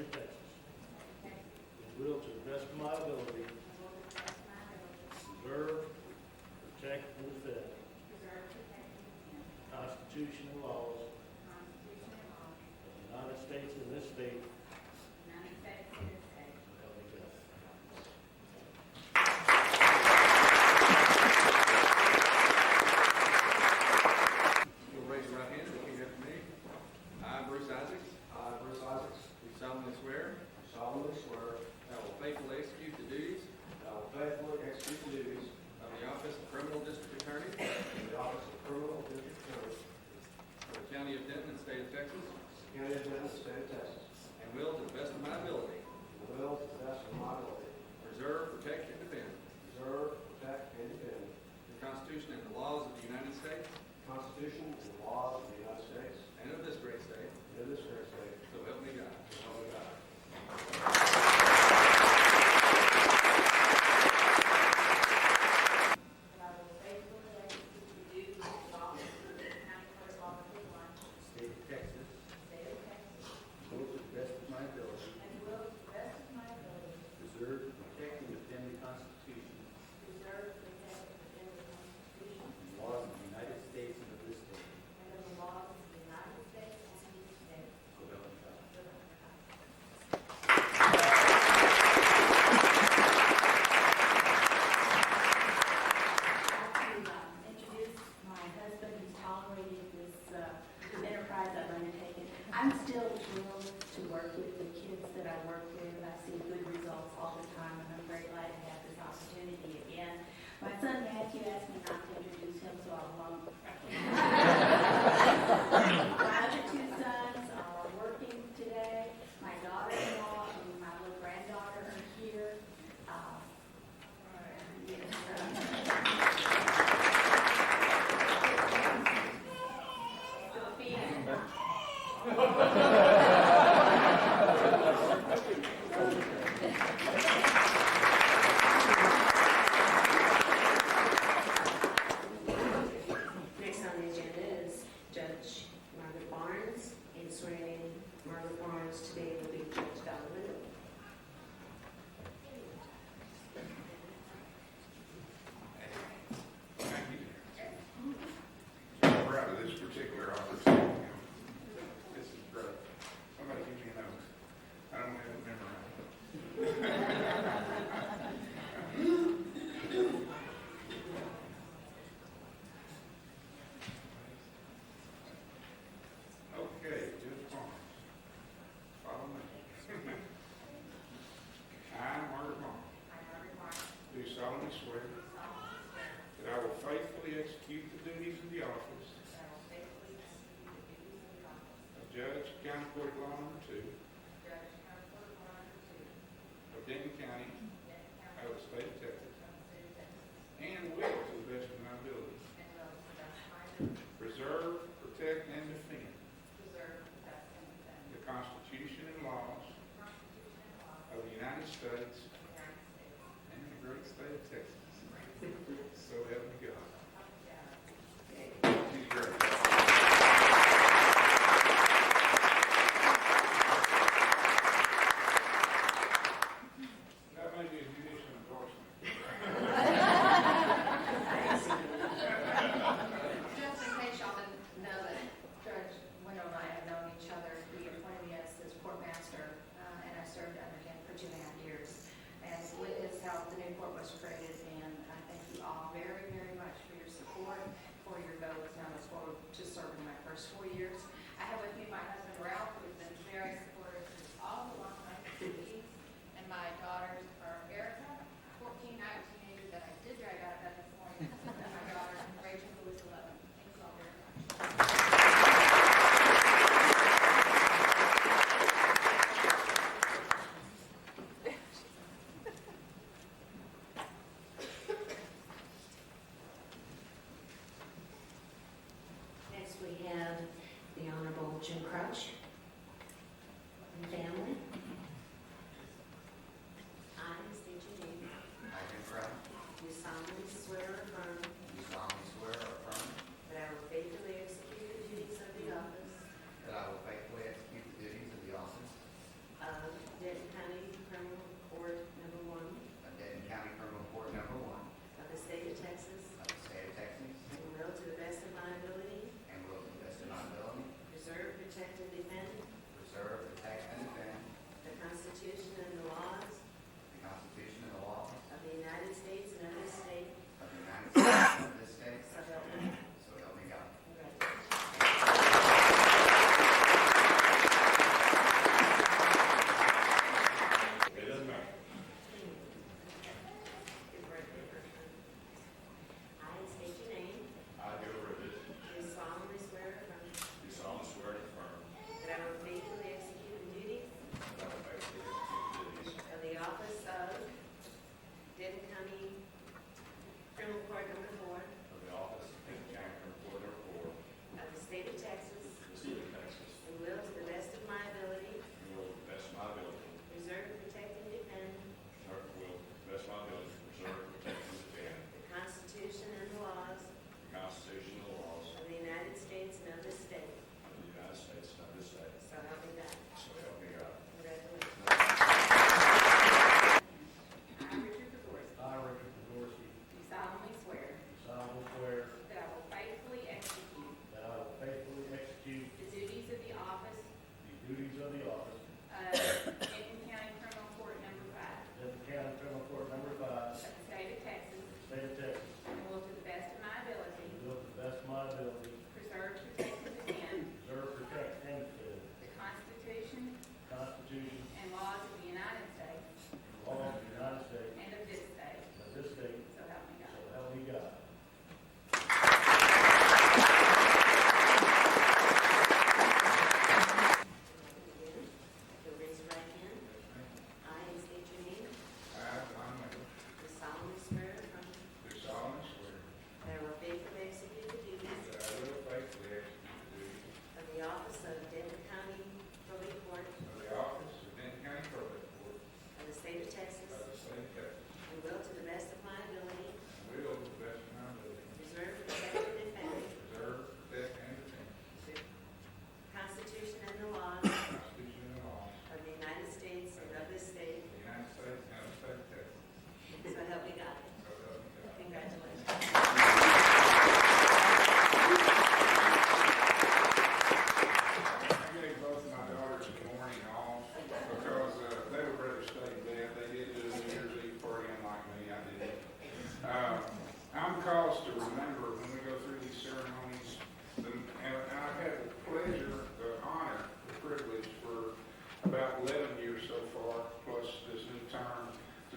of Texas. And will, to the best of my ability, preserve, protect, and defend the Constitution and laws of the United States and this state. So help me God. You'll raise your right hand and repeat after me. I, Bruce Isaacs, I, Bruce Isaacs, do solemnly swear solemnly swear that I will faithfully execute the duties that I will faithfully execute the duties of the office of Criminal District Attorney of the office of Criminal District Attorney for the County of Denton and State of Texas, County of Denton, State of Texas, and will, to the best of my ability, and will, to the best of my ability, preserve, protect, and defend preserve, protect, and defend the Constitution and the laws of the United States the Constitution and the laws of the United States and of this great state. and of this great state. So help me God. So help me God. I will faithfully execute the duties of the office of the County Clerk of State of Texas, State of Texas, will to the best of my ability, and will, to the best of my ability, preserve, protect, and defend the Constitution preserve, protect, and defend the Constitution and laws of the United States and of this state. and of the laws of the United States and this state. So help me God. So help me God. I'd like to introduce my husband who's tolerated this enterprise I've undertaken. I'm still thrilled to work with the kids that I work with. I see good results all the time, and I'm very glad to have this opportunity again. My son Matthew asked me not to introduce him, so I won't. My other two sons are working today. My daughter-in-law and my little granddaughter are here. Sophia. Next on the agenda is Judge Margaret Barnes, and swearing in Margaret Barnes to be able to be Judge Donovan. Thank you. I'm proud of this particular opportunity. This is great. Somebody give me a note. I don't have it memorized. Okay, Judge Barnes. Follow me. I, Margaret Barnes, do solemnly swear that I will faithfully execute the duties of the office of Judge, County Court of Law Number 2 of Denton County of the State of Texas, and will, to the best of my ability, preserve, protect, and defend the Constitution and laws of the United States and the great state of Texas. So help me God. She's great. That may be a judicial endorsement. Just in case y'all didn't know that Judge Window and I have known each other, he appointed me as his courtmaster, and I served under him for 2.5 years. And with his help, the new court was created, and I thank you all very, very much for your support, for your votes, and I look forward to serving my first 4 years. I have with me my husband Ralph, who has been very supportive through all the long nights and meetings, and my daughters are Erica, 14, now a teenager that I did drag out of bed this morning, and my daughter Rachel, who is 11. Thank you all very much. Next, we have the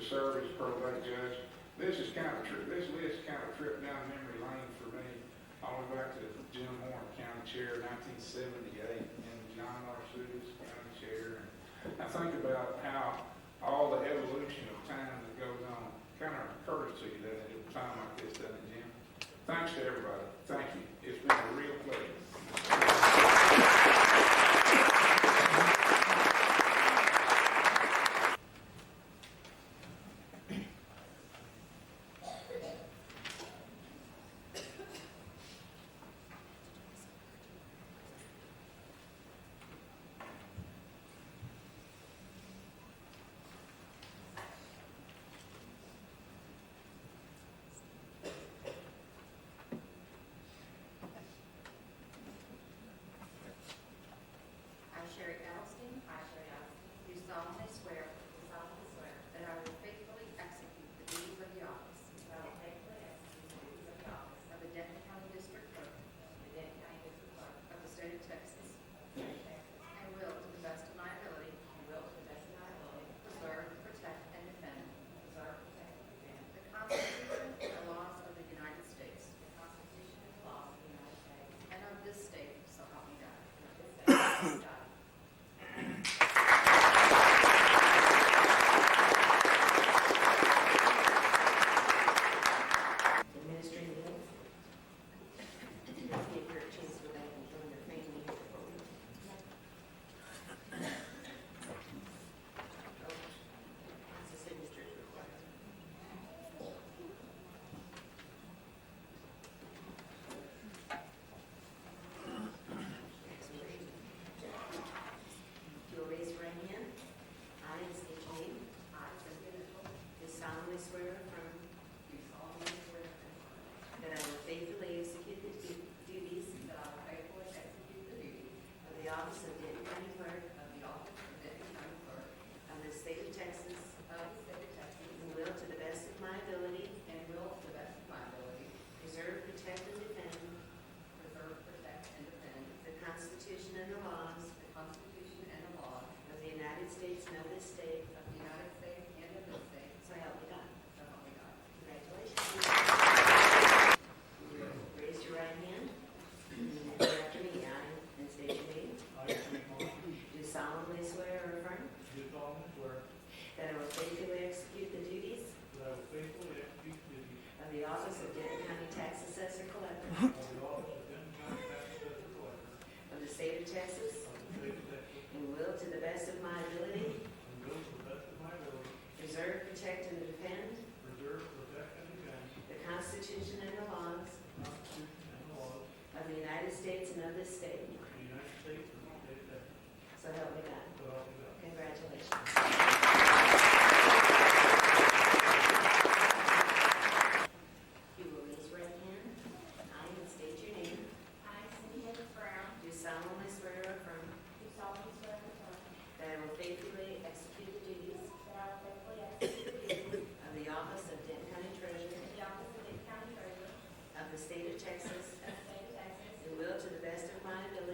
serve as probate judge. This list kind of trip down memory lane for me, all the way back to Jim Horn, county chair, 1978, and John Arsutis, county chair. And I think about how all the evolution of time that goes on kind of occurs to you that at a time like this, doesn't it, Jim? Thanks to everybody. Thank you. It's been a real pleasure. I, Sherry Alstein. Do solemnly swear. That I will faithfully execute the duties of the office. Of the Denton County District Clerk. Of the State of Texas. And will, to the best of my ability. Preserve, protect, and defend. The Constitution and the laws of the United States. And of this state, so help me God. Administrative oath. Let's give her a chance to go back and join their family here before we. It's a signature required. You'll raise your right hand. I, and state your name. Do solemnly swear or affirm that I will faithfully execute the duties of the office of Denton County Clerk of the State of Texas, and will, to the best of my ability, preserve, protect, and defend the Constitution and the laws of the United States and of this state. So help me God. Congratulations. Raise your right hand. And repeat after me. I, and state your name. Do solemnly swear or affirm that I will faithfully execute the duties of the office of Denton County Tax Assessor Collector of the State of Texas, and will, to the best of my ability, preserve, protect, and defend the Constitution and the laws of the United States and of this state. So help me God. Congratulations. You will raise your right hand. I, and state your name. Do solemnly swear or affirm that I will faithfully execute the duties of the office of Denton County Treasurer of the State of Texas, and will, to the best of my ability,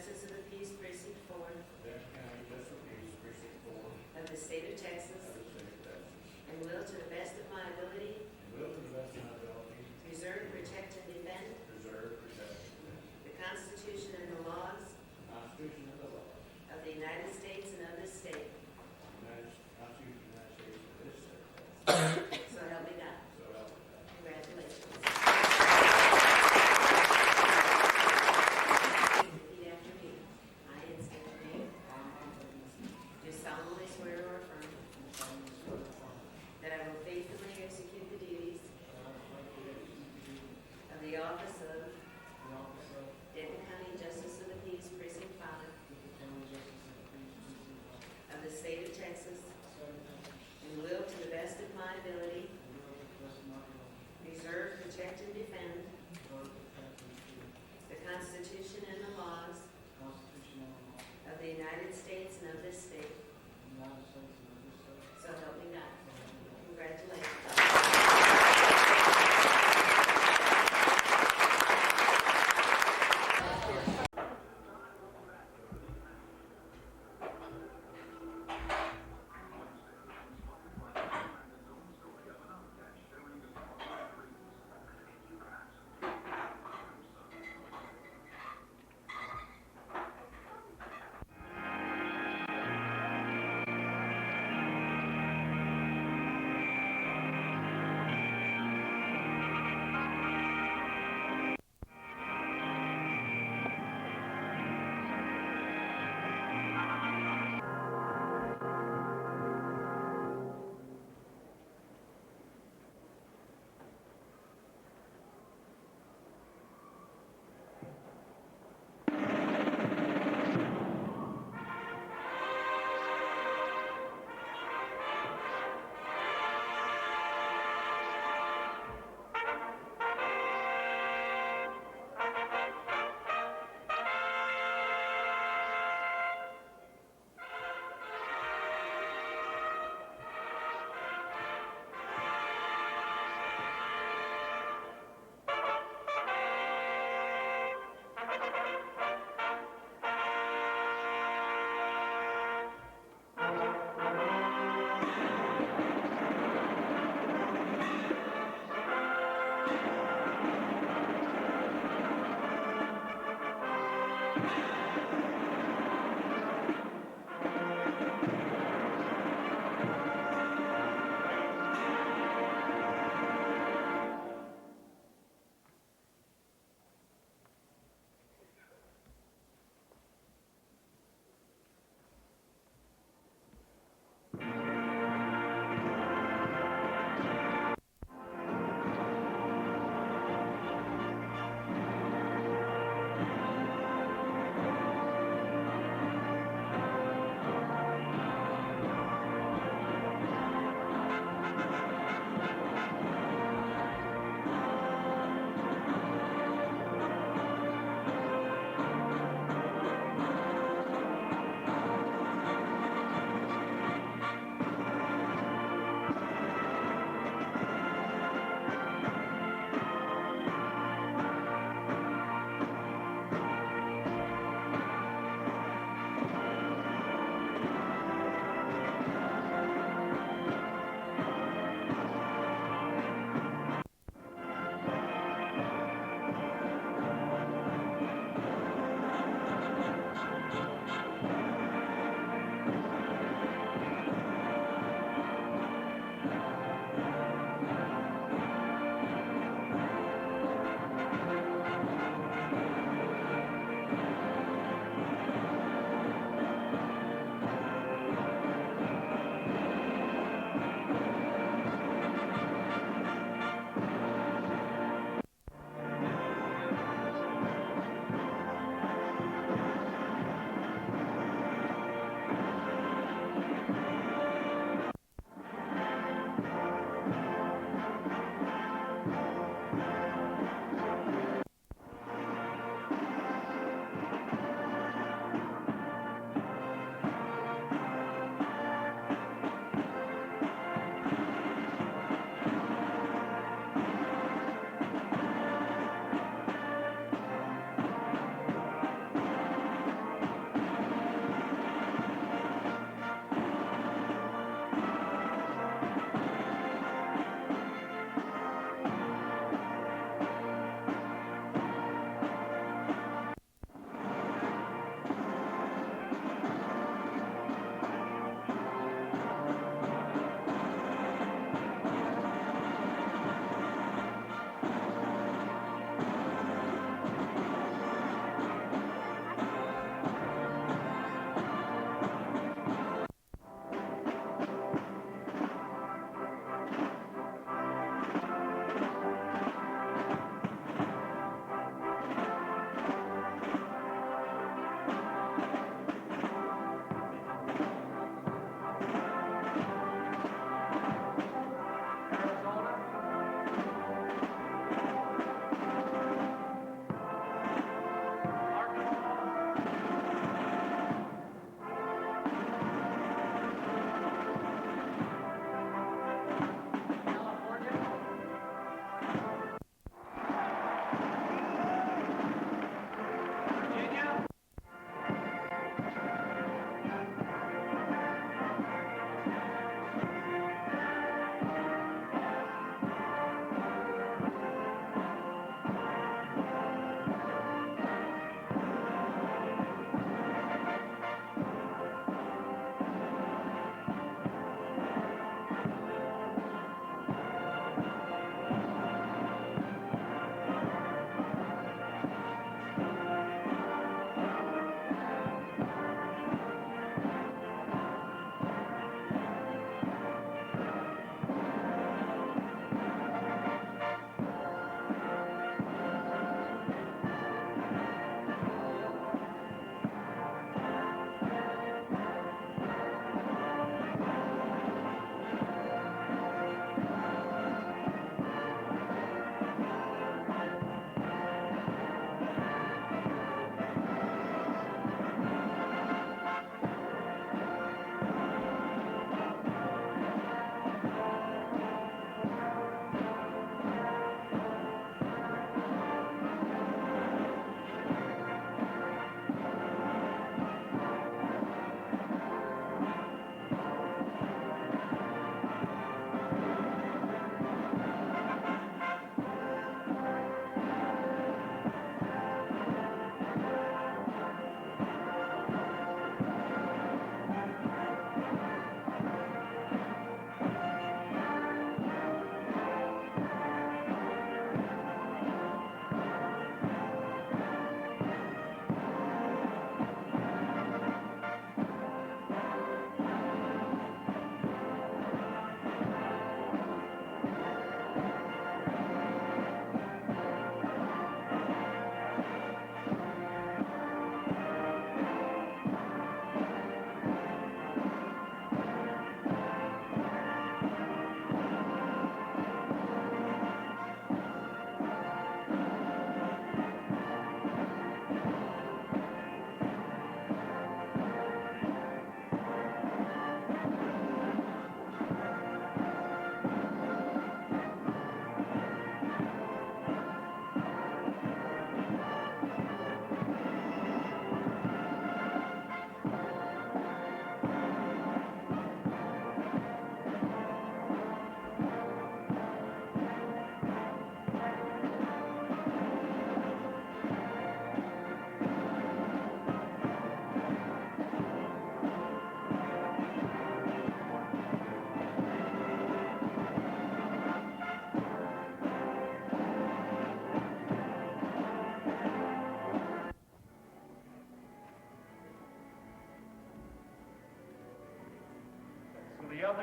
Justice of the Peace, Precinct 4 Benton County Justice of Peace, Precinct 4 of the State of Texas, of the State of Texas, and will to the best of my ability and will to the best of my ability preserve, protect, and defend preserve, protect, and defend the Constitution and the laws the Constitution and the laws of the United States and of this state. Constitution of the United States and this state. So help me God. So help me God. Congratulations. Repeat after me. I, and state your name, do solemnly swear or affirm that I will faithfully execute the duties of the office of Denton County Justice of the Peace, Precinct 5 of the State of Texas, and will to the best of my ability preserve, protect, and defend the Constitution and the laws of the United States and of this state. So help me God. Congratulations.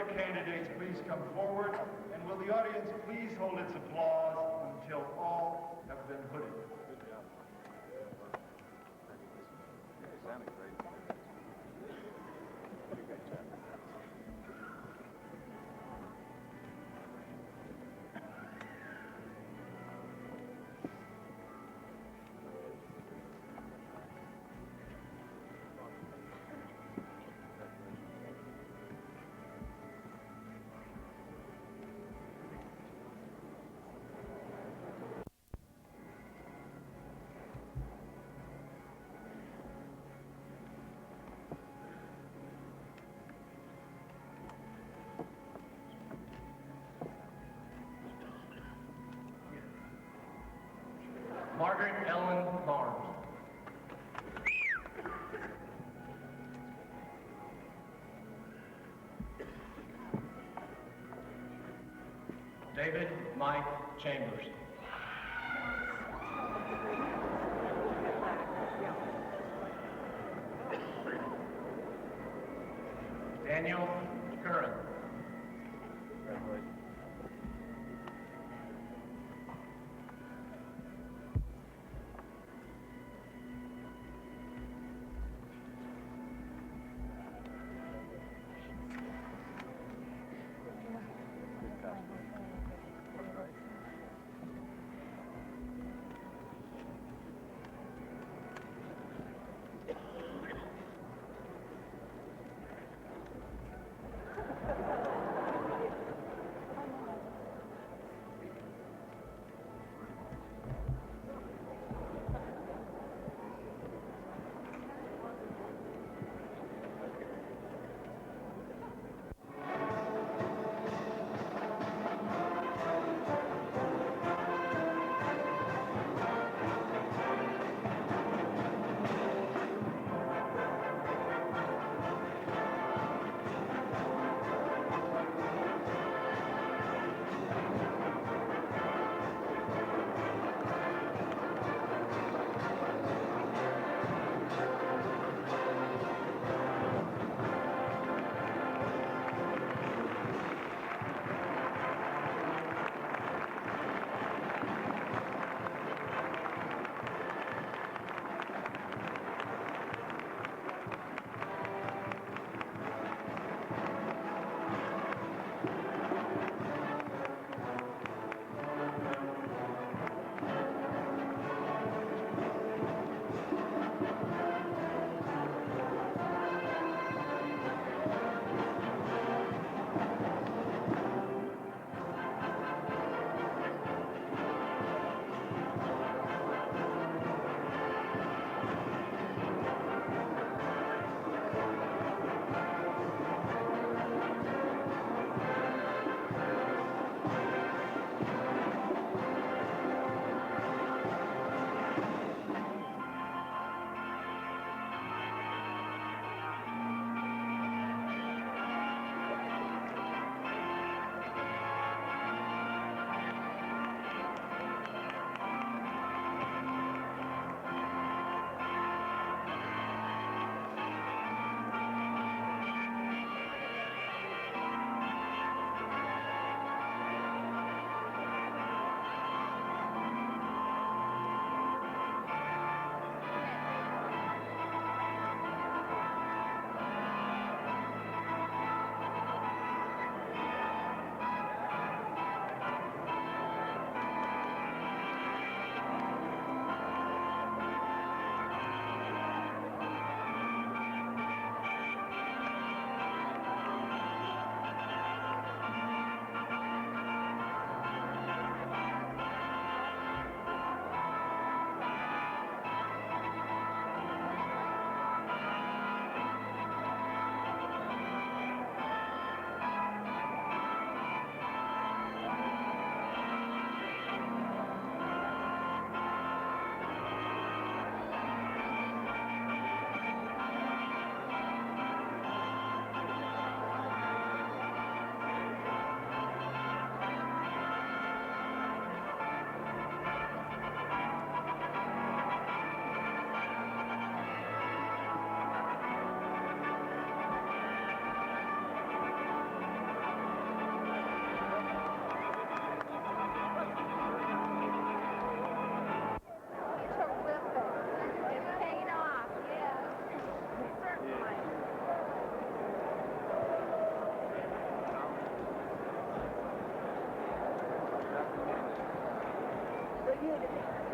other candidates please come forward? And will the audience please hold its applause until all have been hooded? Margaret Ellen Barnes. David Mike Chambers. Daniel Curran.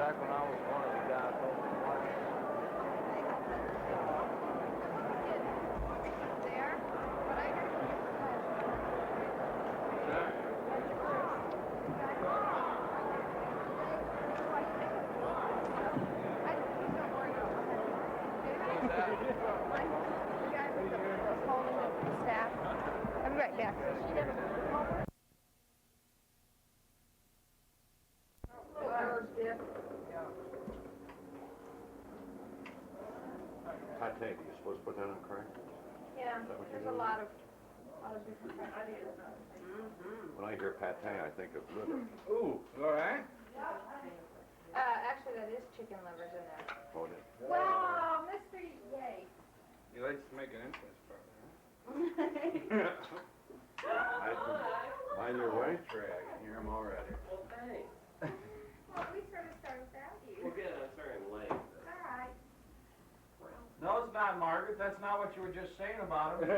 back when I was one of the guys holding the flag. There, but I I'll be right back. Pate, you supposed to put that on crank? Yeah, Is that what you're there's a doing? lot of different ideas. When I hear pate, I think of liver. Ooh, all right. Actually, that is chicken livers in there. Oh, it is. Wow, Mr. Yay. You like to make an entrance, probably, I can mind your way. Trey, I can hear him already. Well, thanks. Well, we sort of started without you. Well, good, I'm sorry I'm late. All right. No, it's not, Margaret. That's not what you were just saying about him. I'm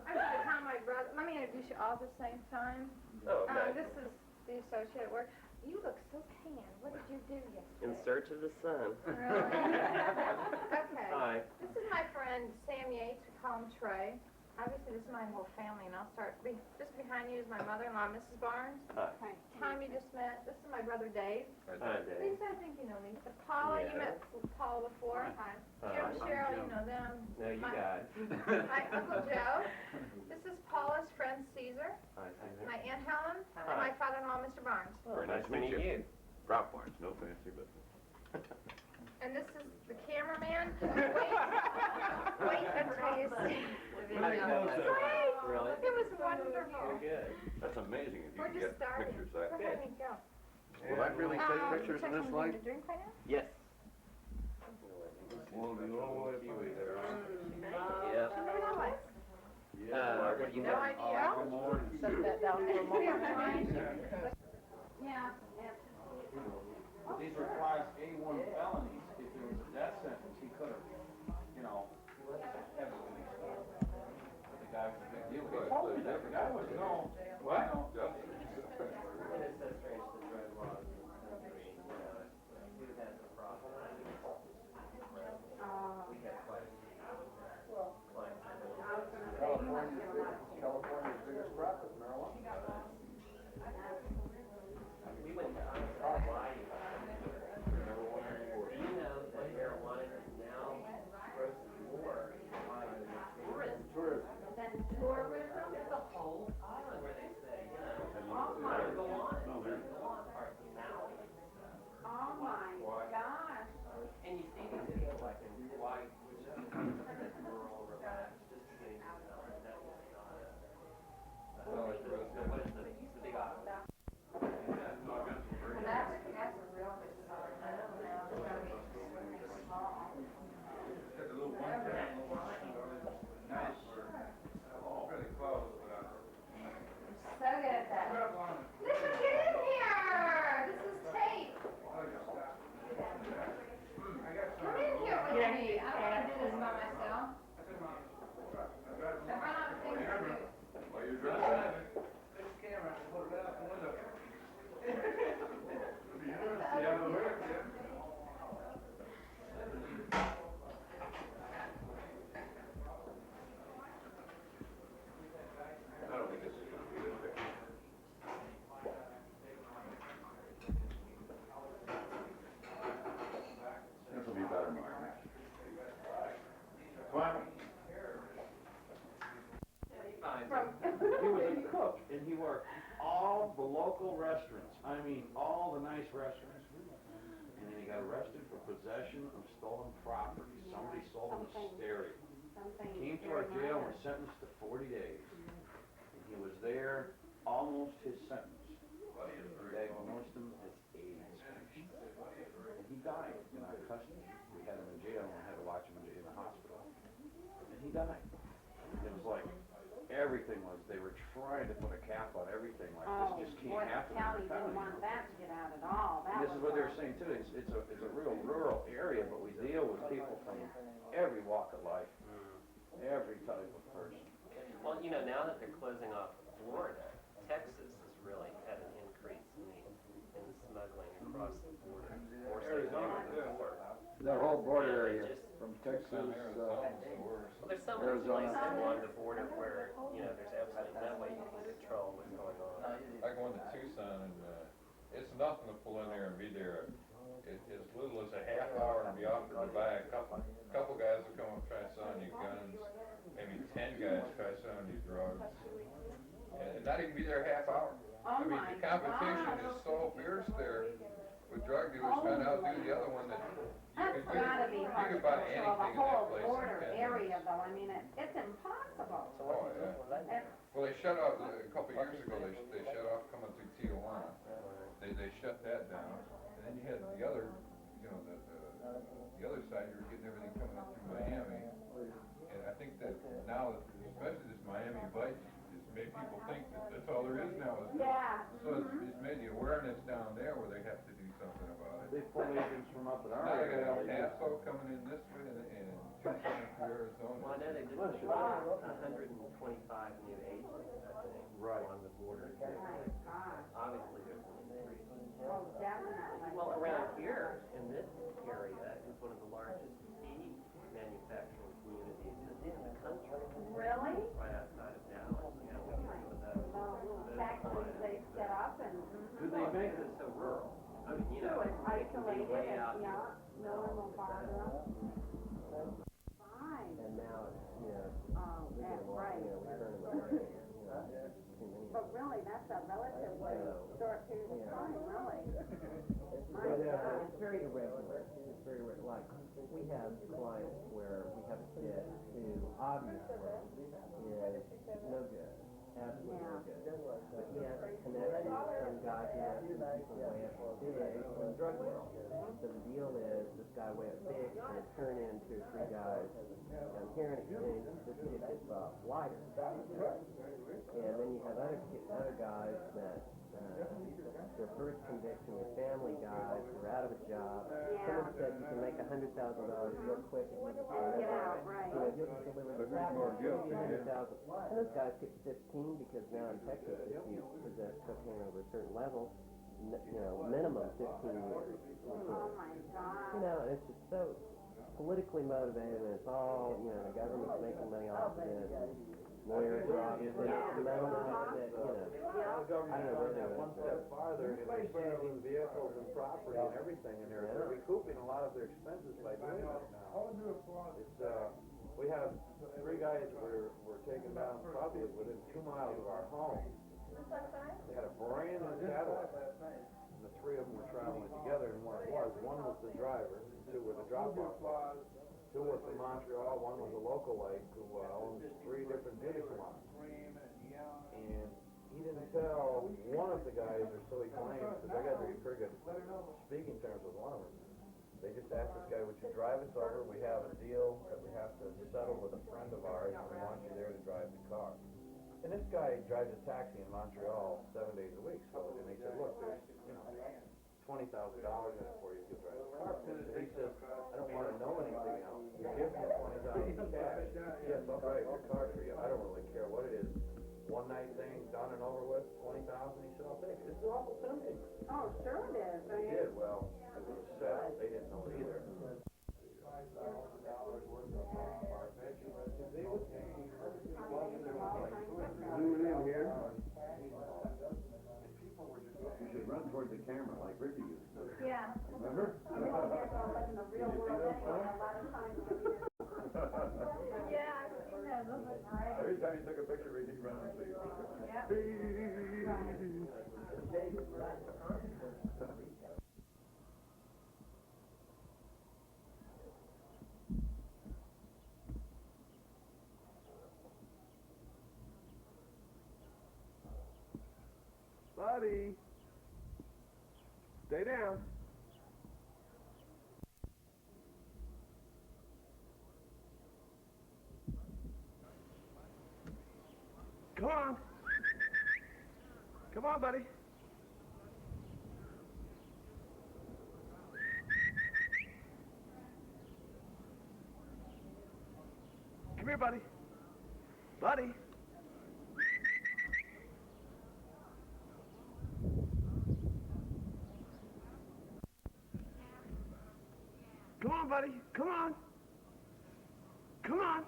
going to call my brother. Let me introduce you all at the same time. Oh, okay. This is the associate at work. You look so tan. What did you do yesterday? In search of the sun. Really? Okay. Hi. This is my friend Sam Yates. We call him Trey. Obviously, this is my whole family, and I'll start. Just behind you is my mother-in-law, Mrs. Barnes. Hi. Tom, you just met. This is my brother Dave. Hi, Dave. Lisa, I think you know Lisa. Paula, you Yeah. met Paula before. Hi. Jim, Hi. Cheryl, you know them. No, you My- guys. My Uncle Joe. This is Paula's friend Caesar. Hi, My Aunt Helen. And Hi. my father-in-law, Mr. Barnes. Very nice to meet you. Ralph Barnes, no fancy business. And this is the cameraman. Wait until you see. Right? Really? It was wonderful. You're good. That's amazing if you We're can just get starting. pictures Go that. ahead and go. Will that really take pictures in this Check light? something to drink right now? Yes. Well, you all want to be there. Yeah. Maybe not what? What do you No got? idea. Good morning. Set that down for a moment. Yeah. These were class A1 felonies. If there was a death sentence, he could have, you know, had it released. But the guy was a big deal. They told me that. The guy was, no. What? No. And it's so strange the drug laws in this country, you know, who has the problem? We have quite a few clients. California's biggest crop is marijuana. We went to Hawaii. Do you know that marijuana is now grossing more in Hawaii than tourism? Tourism is the whole island where they say, you know, let it go on. Let it go on parts of Maui. Oh my gosh. And you see these people like in Hawaii, which is that rural, relaxed, just getting to know it. Definitely not what is the big island? That's a real good start. I don't know. It's gotta be extremely small. Got the little one time, nice. Really close, but So good at that. Listen, get in here. This is tape. Come in here with me. I don't want to do this by myself. I've run out of things to do. While you're driving. This camera, put it out the window. Yeah, the hood, yeah. I don't think this is gonna be this big. This will be better, Margaret. Come on. He was a cook, and he worked all the local restaurants, I mean, all the nice restaurants. And then he got arrested for possession of stolen property. Somebody sold him a stereo. Came to our jail and was sentenced to 40 days. And he was there almost his sentence. They diagnosed him as AIDS patient. And he died in our custody. We had him in jail and had to watch him in the hospital. And he died. It was like, everything was, they were trying to put a cap on everything, like this just can't happen. in our County didn't county. want that to get out at all. And this is what they were saying too, it's a real rural area, but we deal with people from every walk of life, every type of person. Well, you know, now that they're closing off Florida, Texas has really had an increase doing work. That whole border area Just- from Texas, Down there, it's almost the worst. Well, there's some of these Arizona. places along the border where, you know, there's absolutely no way you can control what's going on. I go into Tucson and, it's nothing to pull in there and be there. As little as a half hour and be offered to buy a couple guys will come and try selling you guns, maybe 10 guys try selling you drugs. And not even be there a half hour. I mean, the competition is so fierce there with drug dealers trying to outdo the other one that That's gotta be you hard can to buy control, the anything in that whole place in border 10 area minutes. though, I mean, it's impossible. Oh, yeah. It's- Well, they shut off, a couple years ago, they shut off coming through Tijuana. They shut that down. And then you had the other, you know, the other side, you were getting everything coming in through Miami. And I think that now, especially this Miami Vice, it's made people think that that's all there is now. Yeah. So it's made the awareness down there where they have to do something about it. They pull agents from up in our Now you got El area. Paso coming in this way and Tucson through Arizona. Well, I know they just Bless put you. 125 new agents, I think, Right. along the border. Oh my gosh, Obviously, there's an increase. oh, definitely. Well, around here, in this area, is one of the largest seed manufacturing communities in the country, Really? right outside of Dallas. You know, we get some of those. The factories they set up and. Do they make It's so rural. I mean, you So know, it's it can be isolated way and, out. yeah, no one will bother them. Fine. And now it's, you know, Oh, that's right. we turn them away, you know, too many. But really, that's a relatively short period of time, really. My But, God. it's very irregular. It's very irregular. Like, we have clients where we have a kid who obviously is no good, absolutely no good. But he has a connection with some guy who has some people way up big in the drug world. So the deal is, this guy way up big is gonna turn in 2 or 3 guys down here in exchange, this kid gets lighter. And then you have other guys that, their first conviction with family guys, they're out of a job. Someone said you can make $100,000 real quick if you just Get out, right. you know, you'll just deliver the package, give you 100,000. And those guys get 15 because now in Texas, if you possess cocaine over a certain level, you know, minimum 15 years. Oh my God. You know, and it's just so politically motivated, and it's all, you know, the government's making money off of it. Lawyers are obviously settlements that, you know, The government went one step farther and they're seizing vehicles and property and everything in there. They're recouping a lot of their expenses by doing that now. It's, we have 3 guys that were taken down probably within 2 miles of our home. They had a brand new Cadillac, and the 3 of them were traveling together, and what it was, one was the driver, and 2 were the drop-off guys. 2 were from Montreal, one was a localite who owns 3 different beauty salons. And he didn't tell one of the guys, or so he claims, because I got pretty good speaking terms with one of them. They just asked this guy, would you drive us over? We have a deal that we have to settle with a friend of ours, and we want you there to drive the car. And this guy drives a taxi in Montreal 7 days a week, so, and they said, look, there's, you know, $20,000 in it for you if you drive the car. And he says, I don't want to know anything else. You give me $20,000 cash. Yes, I'll drive your car for you. I don't really care what it is. One night thing, done and over with, $20,000. He said, I'll take it. It's awful tempting. Oh, sure it is. I They mean, did, well, it was set. They didn't know it either. Zooming in here. You should run towards the camera like Ricky used to. yeah. Remember? I mean, I guess I'll live in the real world anyway, a lot of times. Yeah, I've seen those, those are great. Every time you took a picture, Ricky run and say, Buddy, stay down. Come on. Come on, buddy. Come here, buddy. Buddy. Come on, buddy. Come on. Come on.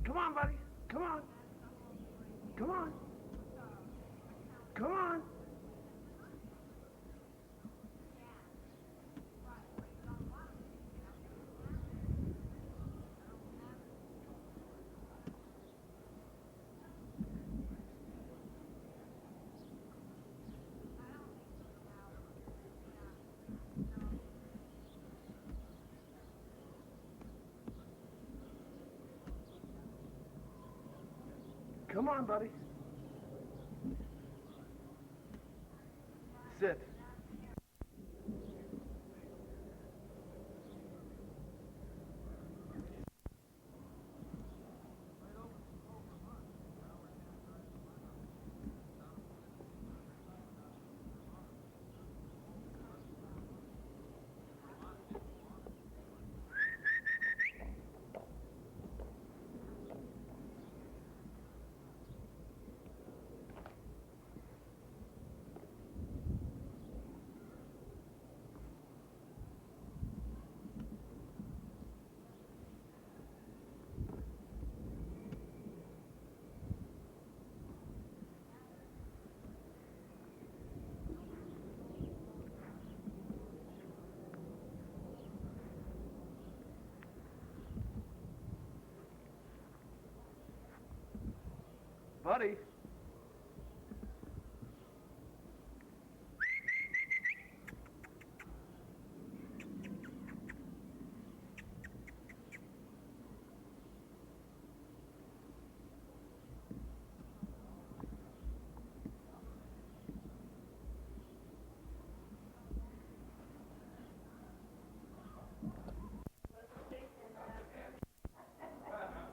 Come on, buddy. Come on. Come on. Come on. Come on, buddy. Sit. Buddy.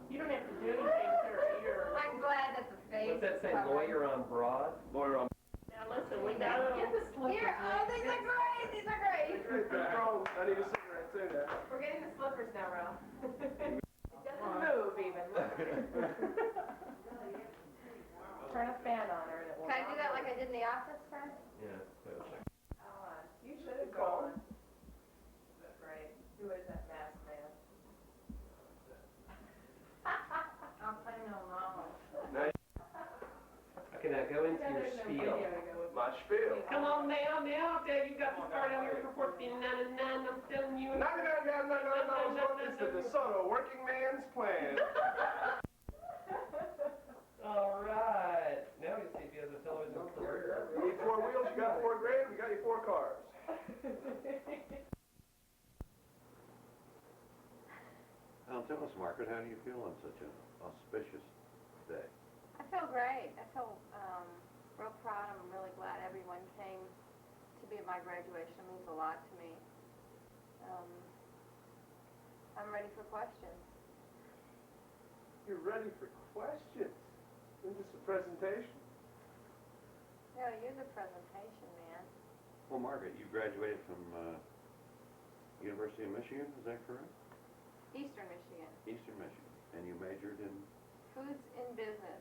You don't have to do anything to her ear. I'm glad that the face What's that is say, covered. lawyer on broad? Lawyer on. Now listen, we gotta get the slippers. Here, oh, these are great, these are great. I need a cigarette too now. We're getting the slippers now, Ralph. It doesn't move even. Turn a fan on her and it will. Can I do that like I did in the office, Fred? Yeah. You should have gone. That's great. Who is that masked man? I'll play no mama. Okay, now go into your spiel. My spiel. Come on now, Dave, you got to start out here for 49.99, I'm telling you. No. It's the DeSoto working man's plan. All right. Now we see if he has a television career. You need 4 wheels, you got 4 grand, we got you 4 cars. Now, tell us, Margaret, how do you feel on such an auspicious day? I feel great. I feel real proud. I'm really glad everyone came to be at my graduation. It means a lot to me. I'm ready for questions. You're ready for questions? Isn't this a presentation? No, you're the presentation, man. Well, Margaret, you graduated from University of Michigan, is that correct? Eastern Michigan. Eastern Michigan. And you majored in, Foods in business.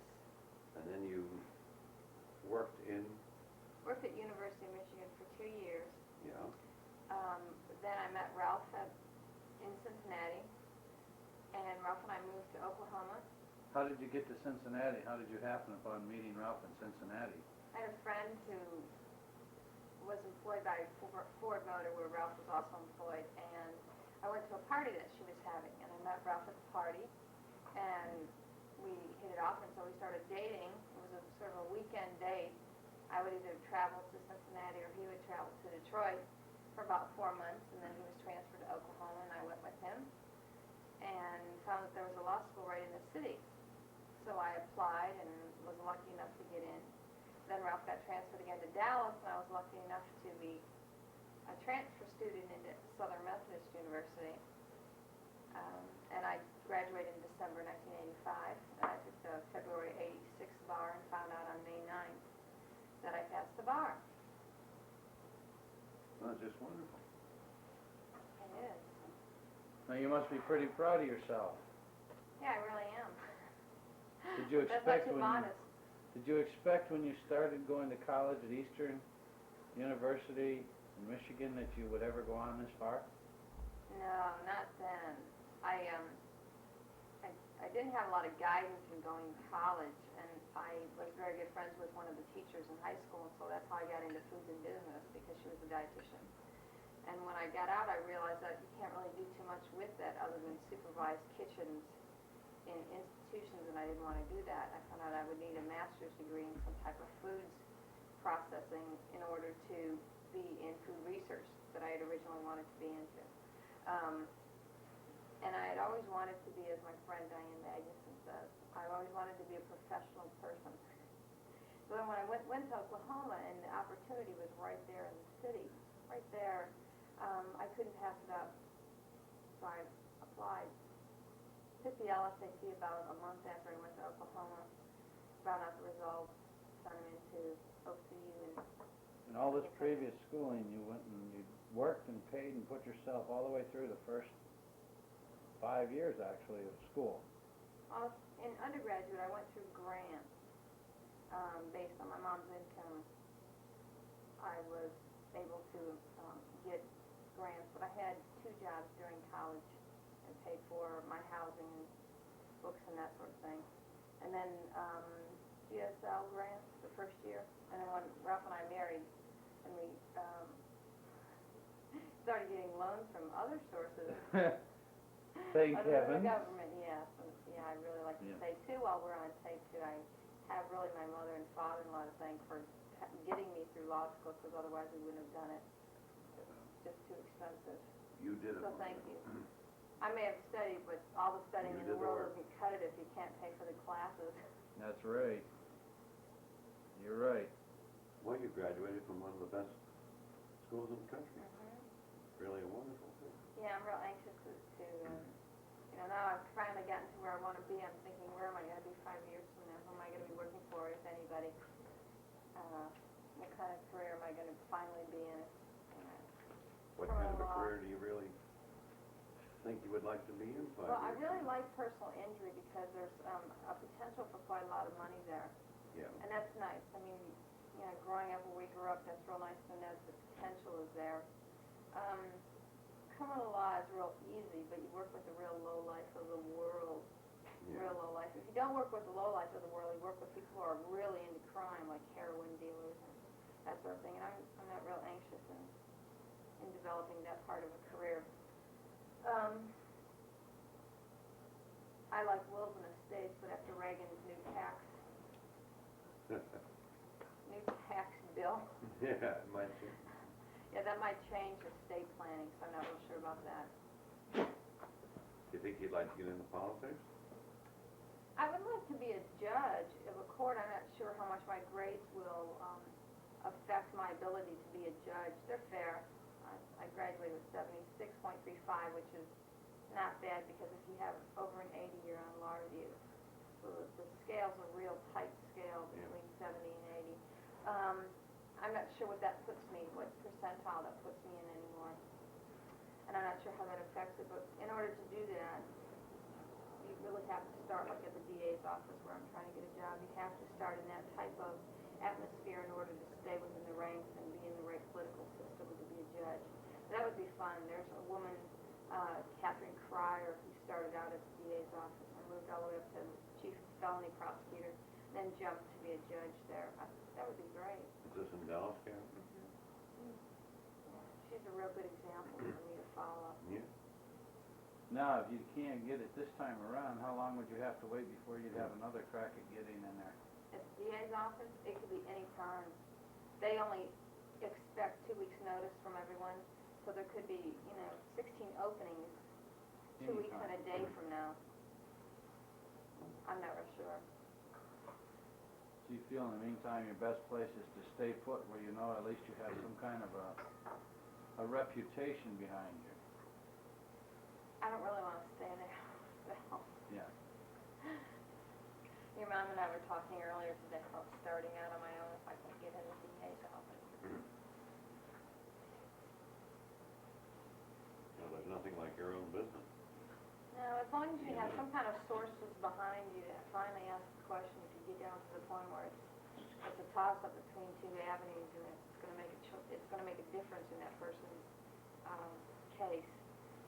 and then you worked in, Worked at University of Michigan for 2 years. yeah, Then I met Ralph in Cincinnati. And Ralph and I moved to Oklahoma. How did you get to Cincinnati? How did you happen upon meeting Ralph in Cincinnati? I had a friend who was employed by Ford Motor, where Ralph was also employed, and I went to a party that she was having, and I met Ralph at the party, and we hit it off, and so we started dating. It was a sort of a weekend date. I would either travel to Cincinnati or he would travel to Detroit for about 4 months, and then he was transferred to Oklahoma, and I went with him, and found that there was a law school right in the city. So I applied and was lucky enough to get in. Then Ralph got transferred again to Dallas, and I was lucky enough to be a transfer student into Southern Methodist University. And I graduated in December 1985, and I took the February 86 bar and found out on May 9th that I passed the bar. well, it's just wonderful. It is. Now, you must be pretty proud of yourself. Yeah, I really am. Did you That's not expect too when modest. Did you expect when you started going to college at Eastern University in Michigan that you would ever go on this far? No, not then. I didn't have a lot of guidance in going to college, and I was very good friends with one of the teachers in high school, and so that's how I got into foods and business, because she was a dietitian. And when I got out, I realized that you can't really do too much with that other than supervise kitchens in institutions, and I didn't want to do that. I found out I would need a master's degree in some type of foods processing in order to be in food research that I had originally wanted to be into. And I had always wanted to be, as my friend Diane Magnuson says, I always wanted to be a professional person. So then when I went to Oklahoma and the opportunity was right there in the city, right there, I couldn't pass it up. So I applied. Took the LSAT about a month after I went to Oklahoma, found out the results, sent them into OCU. And all this previous schooling, you went and you worked and paid and put yourself all the way through the first 5 years, actually, of school. In undergraduate, I went through grants based on my mom's income. I was able to get grants, but I had 2 jobs during college and paid for my housing and books and that sort of thing. And then GSL grants the first year. And then when Ralph and I married, and we started getting loans from other sources. Thank Other than heaven. the government, yes. And, yeah, I really like to say, too, while we're on tape, too, I have really my mother and father-in-law to thank for getting me through law school, because otherwise we wouldn't have done it. It's just too expensive. You did it. So thank you. I may have studied, but all the studying You in the did the world work. doesn't cut it if you can't pay for the classes. That's right. You're right. Well, you graduated from one of the best schools in the country. Really a wonderful thing. Yeah, I'm real anxious to now I've finally gotten to where I want to be. I'm thinking, where am I going to be 5 years from now? Who am I going to be working for, if anybody? What kind of career am I going to finally be in? What kind of a career do you really think you would like to be in 5 years? Well, I really like personal injury because there's a potential for quite a lot of money there. Yeah. And that's nice. I mean, growing up where we grew up, that's real nice to know that the potential is there. Criminal law is real easy, but you work with the real low life of the world. Yeah. Real low life. If you don't work with the low life of the world, you work with people who are really into crime, like heroin dealers and that sort of thing. And I'm not real anxious in developing that part of a career. I like wills and estates, but after Reagan's new tax bill. Yeah, it might be. Yeah, that might change estate planning, so I'm not real sure about that. Do you think you'd like to get into politics? I would like to be a judge of a court. I'm not sure how much my grades will affect my ability to be a judge. They're fair. I graduated with 76.35, which is not bad because if you have over an 80, you're on law review. So the scale's a real tight scale between 70 and 80. I'm not sure what that puts me, what percentile that puts me in anymore. And I'm not sure how that affects it, but in order to do that, you really have to start like at the DA's office where I'm trying to get a job. You have to start in that type of atmosphere in order to stay within the ranks and be in the right political system to be a judge. That would be fun. There's a woman, Catherine Cryer, who started out at the DA's office and moved all the way up to chief felony prosecutor, then jumped to be a judge there. That would be great. Is this in Dallas County? She's a real good example for me to follow. Yeah. Now, if you can't get it this time around, how long would you have to wait before you'd have another crack at getting in there? At the DA's office, it could be any time. They only expect 2 weeks' notice from everyone, so there could be, 16 openings 2 weeks and a day from now. I'm not real sure. Do you feel in the meantime your best place is to stay put where you know at least you have some kind of a reputation behind you? I don't really want to stay there. So. Yeah. Your mom and I were talking earlier today about starting out on my own if I can get in the DA's office. Well, there's nothing like your own business. No, as long as you have some kind of sources behind you to finally ask the question, if you get down to the point where it's a toss-up between 2 avenues and it's going to make a it's gonna make a difference in that person's, case.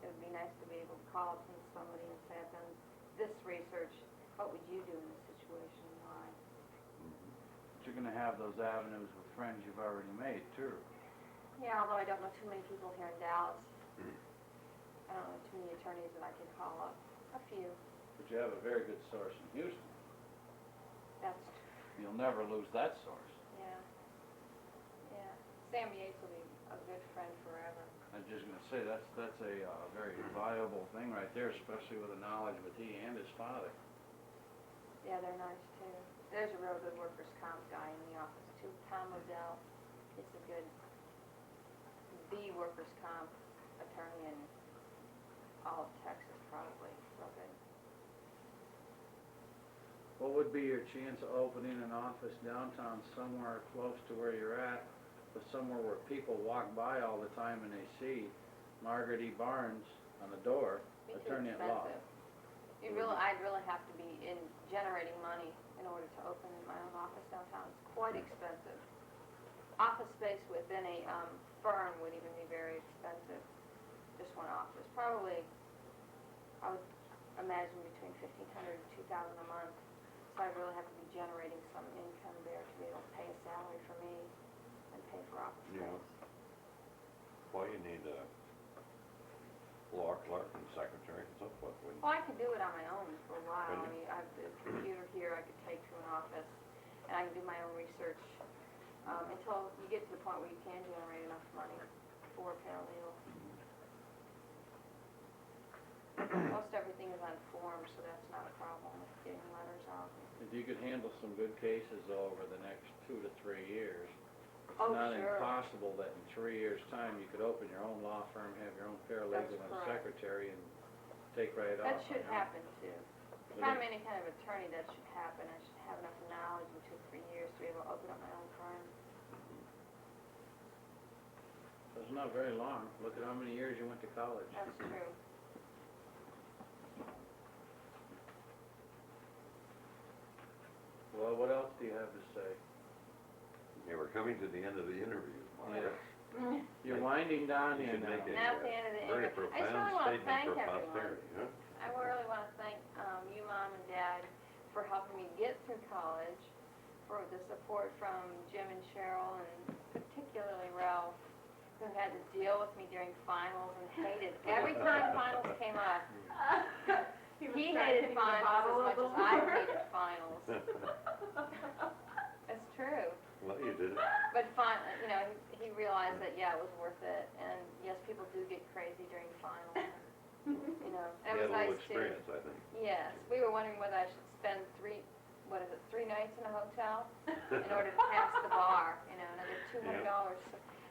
It would be nice to be able to call up to somebody and say, I've done this research, what would you do in this situation and why? But you're gonna have those avenues with friends you've already made too. Yeah, although I don't know too many people here in Dallas. I don't know too many attorneys that I can call up. A few. But you have a very good source in Houston. That's, You'll never lose that source. yeah. Yeah. Sam Yates will be a good friend forever. I'm just gonna say, that's a very valuable thing right there, especially with the knowledge with he and his father. Yeah, they're nice too. There's a real good workers' comp guy in the office too, Tom Odell. He's a good, the workers' comp attorney in all of Texas probably, real good. What would be your chance of opening an office downtown somewhere close to where you're at, but somewhere where people walk by all the time and they see Margaret E. Barnes on the door, Be too attorney at law? expensive. I'd really have to be in generating money in order to open my own office downtown. It's quite expensive. Office space within a firm would even be very expensive. Just one office, probably, I would imagine between $1,500 and $2,000 a month. So I really have to be generating some income there to be able to pay a salary for me and pay for office space. Yeah. Well, you need a law clerk and secretary and so forth, wouldn't you? Well, I could do it on my own for a while. I Couldn't mean, I have the computer here I could take to an office, and I can do my own research until you get to the point where you can generate enough money for a paralegal. Most everything is on form, so that's not a problem with getting letters out. If you could handle some good cases over the next 2 to 3 years, it's Oh, not sure. impossible that in 3 years' time you could open your own law firm, have your own paralegal and a correct. secretary and take right off. That should on your own. happen too. If I'm any kind of attorney, that should happen. I should have enough knowledge in 2 or 3 years to be able to open up my own firm. It's not very long. Look at how many years you went to college. That's true. Well, what else do you have to say? Yeah, we're coming to the end of the interview, Margaret. You're winding down You here should now. make a Now at the end of the very interview, I just profound really want to statement thank for everyone. posterity, huh? I really want to thank you, Mom and Dad, for helping me get through college, for the support from Jim and Cheryl, and particularly Ralph, who had to deal with me during finals and hated every time finals came up. He hated finals as much as I hated finals. It's true. Well, you did it. But he realized that, yeah, it was worth it. And yes, people do get crazy during finals. And You it had was a little nice too. experience, I think. Yes, we were wondering whether I should spend 3 nights in a hotel in order to pass the bar, another $200.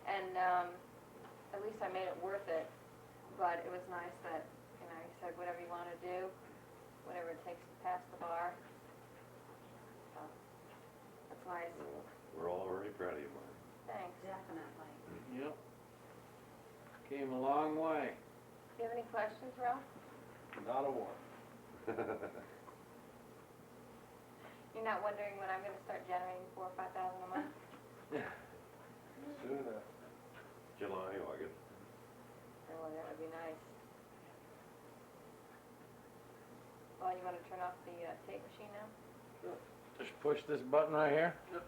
And at least I made it worth it. But it was nice that, he said, whatever you want to do, whatever it takes to pass the bar. So, that's nice. We're all very proud of you, Margaret. Thanks. Definitely. Yep. Came a long way. Do you have any questions, Ralph? Not a one. You're not wondering when I'm going to start generating $4,000 or $5,000 a month? Soon enough. July, August. Oh, that would be nice. Well, you want to turn off the tape machine now? Just push this button right here. Yep.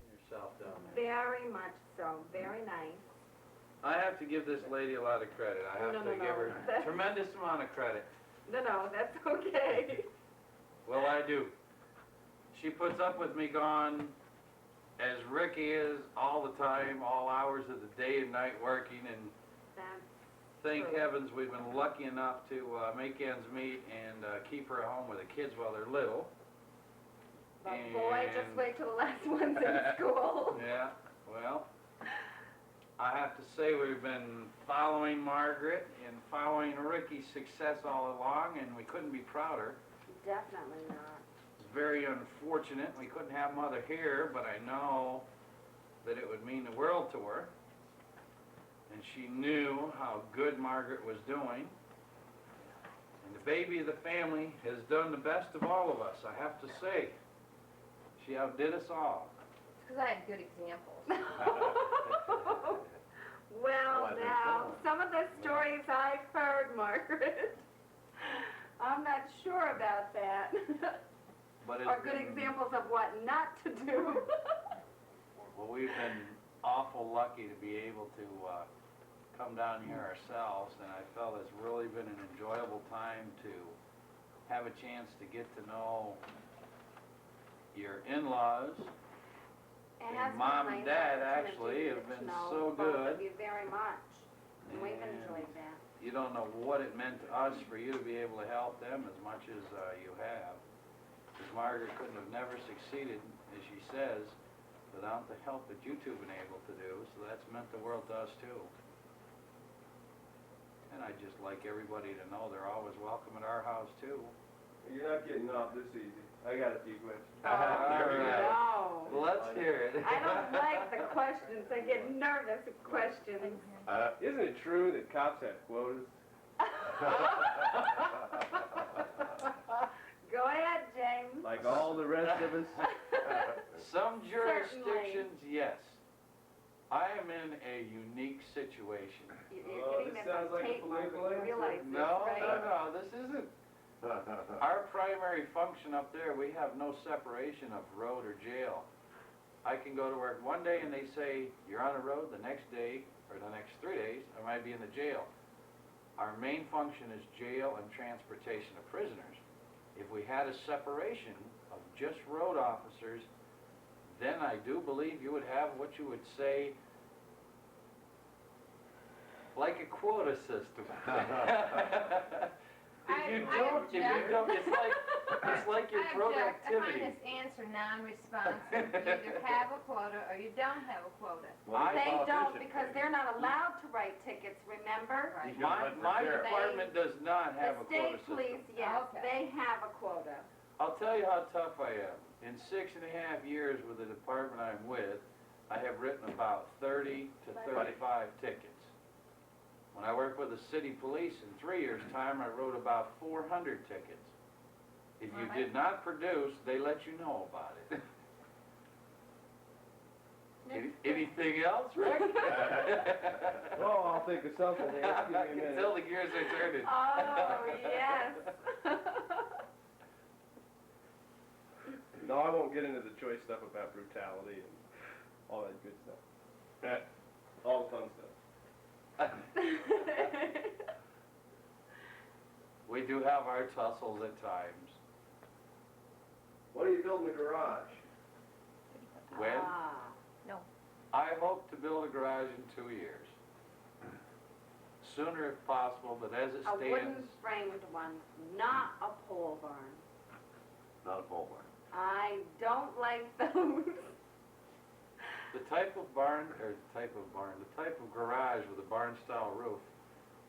Yourself down there. Very much so, very nice. I have to give this lady a lot of credit. I have No, to no, give no. her a tremendous amount of credit. No, that's okay. Well, I do. She puts up with me gone as Ricky is all the time, all hours of the day and night working, and That's thank true. heavens we've been lucky enough to make ends meet and keep her at home with the kids while they're little. But boy, just And- wait till the last one's in school. Yeah, well, I have to say we've been following Margaret and following Ricky's success all along, and we couldn't be prouder. Definitely not. It's very unfortunate we couldn't have Mother here, but I know that it would mean the world to her. And she knew how good Margaret was doing. And the baby of the family has done the best of all of us, I have to say. She outdid us all. Because I had good examples. Well, I Well, think now, so. some of the stories I've heard, Margaret, I'm not sure about that. But Or good examples of what not to do. Well, we've been awful lucky to be able to come down here ourselves, and I felt it's really been an enjoyable time to have a chance to get to know your in-laws. And Mom and Dad actually have been so Both good. of you very much. And we've And enjoyed that. You don't know what it meant to us for you to be able to help them as much as you have. Because Margaret couldn't have never succeeded, as she says, without the help that you two have been able to do, so that's meant the world to us too. And I'd just like everybody to know they're always welcome at our house too. You're not getting off this easy. I got a few questions. All right. No. Well, let's hear it. I don't like the questions. I get nervous at questions. Isn't it true that cops have quotas? Go ahead, James. Like all the rest of us? Some jurisdictions, yes. I am in a unique situation. You're Oh, getting this this sounds on like a tape, Margaret. political You realize this, No, right? no, this isn't. Our primary function up there, we have no separation of road or jail. I can go to work one day and they say, you're on the road, the next day, or the next 3 days, I might be in the jail. Our main function is jail and transportation of prisoners. If we had a separation of just road officers, then I do believe you would have what you would say, like a quota system. If you don't, it's like your I object. I find productivity. this answer non-responsive. You either have a quota or you don't have a quota. I- They don't because they're not allowed to write tickets, remember? My department does not have a The quota state system. police, yes, Okay. they have a quota. I'll tell you how tough I am. In 6.5 years with the department I'm with, I have written about 30 to 35 tickets. When I worked with the city police in 3 years' time, I wrote about 400 tickets. If you did not produce, they let you know about it. Anything else, Rick? Oh, I'll think of something. Just I give me a can minute. tell the gears are turning. Oh, yes. No, I won't get into the choice stuff about brutality and all that good stuff. All the fun stuff. We do have our tussles at times. When are you building the garage? When? No. I hope to build a garage in 2 years. Sooner if possible, but as it A wooden stands, framed one, not a pole barn. Not a pole barn. I don't like those. the type of garage with a barn-style roof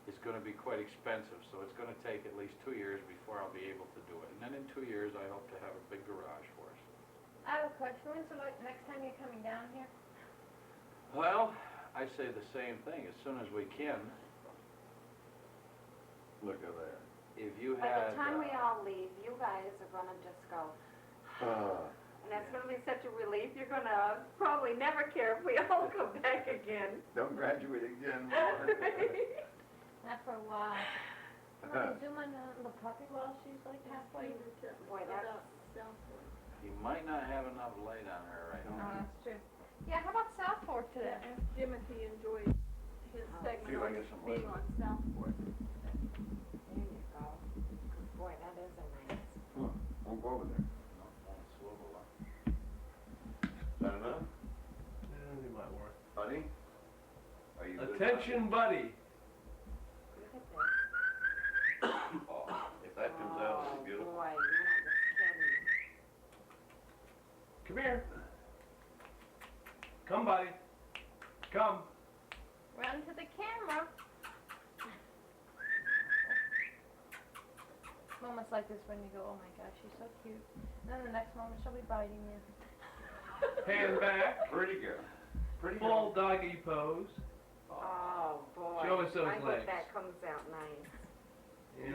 is gonna be quite expensive, so it's gonna take at least 2 years before I'll be able to do it. And then in 2 years, I hope to have a big garage for us. I have a question. When's the next time you're coming down here? Well, I say the same thing, as soon as we can. Look at there. If you By had, the time we all leave, you guys are gonna just go, and that's gonna be such a relief. You're gonna probably never care if we all come back again. Don't graduate again. Not for a while. Wanna zoom in on the puppy while she's like halfway? Boy, that's. you might not have enough light on her right Oh, now. that's true. Yeah, how about Southport today? Timothy enjoyed his segment See if I can get some light. on Southport. There you go. Boy, that is a nice. Won't go over there. No, don't swivel up. Is that enough? It might work. Buddy? Are you good? Attention, buddy. Look at this. Oh, if that comes out, it'll be beautiful. Oh, boy, you're not just kidding. Come here. Come, buddy. Come. Run to the camera. Moments like this when you go, oh my gosh, she's so cute. And then the next moment she'll be biting you. Hand back. Pretty good. Pretty Full doggy pose. Oh boy. Show us those I hope legs. that comes out nice. And